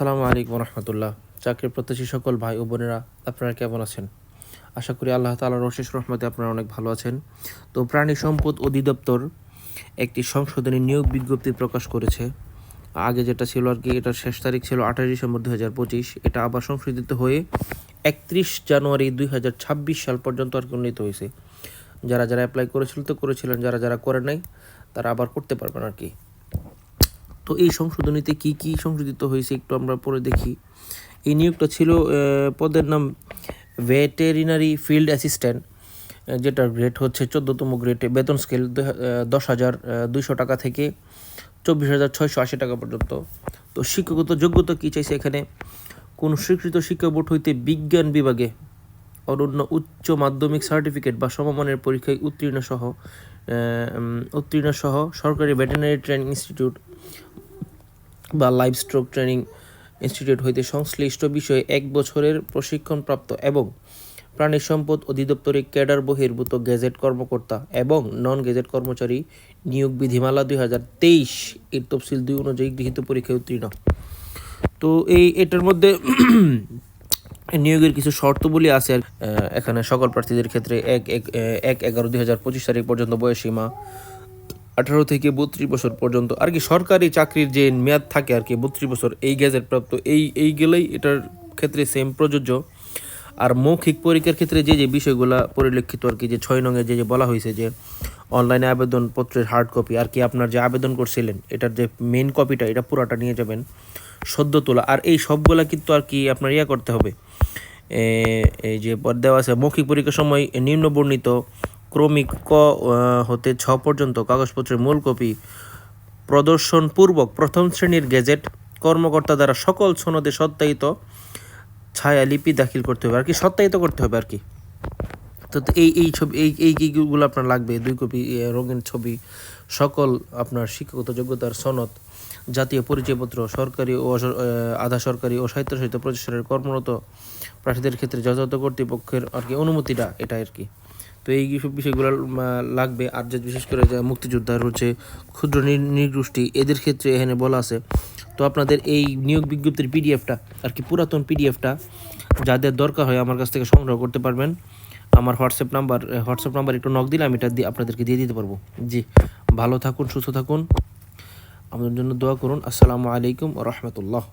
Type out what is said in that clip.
আসসালামু আলাইকুম রহমতুল্লাহ। চাকরি প্রত্যাশী সকল ভাই ও বোনেরা, আপনারা কেমন আছেন? আশা করি আল্লাহ তাআলার অশেষ রহমতে আপনারা অনেক ভালো আছেন। তো প্রাণী সম্পদ অধিদপ্তর একটি সংশোধনী নিয়োগ বিজ্ঞপ্তি প্রকাশ করেছে। আগে যেটা ছিল আর কি, এটার শেষ তারিখ ছিল 28 ডিসেম্বর 2025। এটা আবার সংশোধিত হয়ে 31 জানুয়ারি 2026 সাল পর্যন্ত আর কি উন্নীত হয়েছে। যারা যারা অ্যাপ্লাই করেছিলেন, যারা যারা করে নাই তারা আবার করতে পারবেন আর কি। তো এই সংশোধনীতে কি কি সংশোধিত হয়েছে একটু আমরা পরে দেখি। এই নিয়োগটা ছিল পদের নাম ভেটেরিনারি ফিল্ড অ্যাসিস্ট্যান্ট, যেটার গ্রেড হচ্ছে 14তম গ্রেডে, বেতন স্কেল 10,200 টাকা থেকে 24,680 টাকা পর্যন্ত। তো শিক্ষাগত যোগ্যতা কী চাইছে এখানে? কোন স্বীকৃত শিক্ষা বোর্ড হইতে বিজ্ঞান বিভাগে অনন্য উচ্চ মাধ্যমিক সার্টিফিকেট বা সমমানের পরীক্ষায় উত্তীর্ণ সহ সরকারি ভেটেরিনারি ট্রেনিং ইনস্টিটিউট বা লাইভ স্ট্রোক ট্রেনিং ইনস্টিটিউট হইতে সংশ্লিষ্ট বিষয়ে 1 বছরের প্রশিক্ষণপ্রাপ্ত এবং প্রাণী সম্পদ অধিদপ্তরে ক্যাডার বহির্ভূত গেজেট কর্মকর্তা এবং নন গেজেট কর্মচারী নিয়োগ বিধিমালা 2023 এর তফসিল 2 অনুযায়ী গৃহীত পরীক্ষায় উত্তীর্ণ। তো এটার মধ্যে নিয়োগের কিছু শর্তাবলী আছে। এখানে সকল প্রার্থীদের ক্ষেত্রে 1/11/2025 তারিখ পর্যন্ত বয়সসীমা, 18 থেকে 32 বছর পর্যন্ত আর কি সরকারি চাকরির যে মেয়াদ থাকে আর কি 32 বছর, এই গেজেট প্রাপ্ত এই গেলেই এটার ক্ষেত্রে সেম প্রযোজ্য। আর মৌখিক পরীক্ষার ক্ষেত্রে যে বিষয়গুলো পরিলক্ষিত আর কি, যে 6 নঙে যে বলা হয়েছে যে অনলাইনে আবেদনপত্রের হার্ড কপি আর কি, আপনার যে আবেদন করছিলেন এটার যে মেন কপিটা এটা পুরাটা নিয়ে যাবেন, সদ্য তোলা। আর এই সবগুলা কিন্তু আর কি আপনার করতে হবে। এই যে দেওয়া আছে, মৌখিক পরীক্ষার সময় নিম্ন বর্ণিত ক্রমিক ক হতে 6 পর্যন্ত কাগজপত্রের মূল কপি প্রদর্শনপূর্বক প্রথম শ্রেণীর গেজেট কর্মকর্তা দ্বারা সকল সনদে সত্যায়িত ছায়ালিপি দাখিল করতে হবে আর কি, সত্যায়িত করতে হবে আর কি। তো এই ছবি এইগুলো আপনার লাগবে, 2 কপি রঙিন ছবি, সকল আপনার শিক্ষাগত যোগ্যতার সনদ, জাতীয় পরিচয়পত্র, সরকারি ও আধা সরকারি ও স্বায়ত্তশাসিত প্রতিষ্ঠানের কর্মরত প্রার্থীদের ক্ষেত্রে যথাযথ কর্তৃপক্ষের আর কি অনুমতিটা, এটা আর কি। তো এই সব বিষয়গুলো লাগবে। আর যে বিশেষ করে যে মুক্তিযোদ্ধার হচ্ছে ক্ষুদ্র নৃগোষ্ঠী, এদের ক্ষেত্রে এখানে বলা আছে। তো আপনাদের এই নিয়োগ বিজ্ঞপ্তির পিডিএফটা আর কি, পুরাতন পিডিএফটা যাদের দরকার হয় আমার কাছ থেকে সংগ্রহ করতে পারবেন। আমার হোয়াটসঅ্যাপ নাম্বার একটু নক দিলে আমি এটা আপনাদেরকে দিয়ে দিতে পারবো। জি, ভালো থাকুন, সুস্থ থাকুন, আমাদের জন্য দোয়া করুন। আসসালামু আলাইকুম ওয়া রাহমাতুল্লাহ।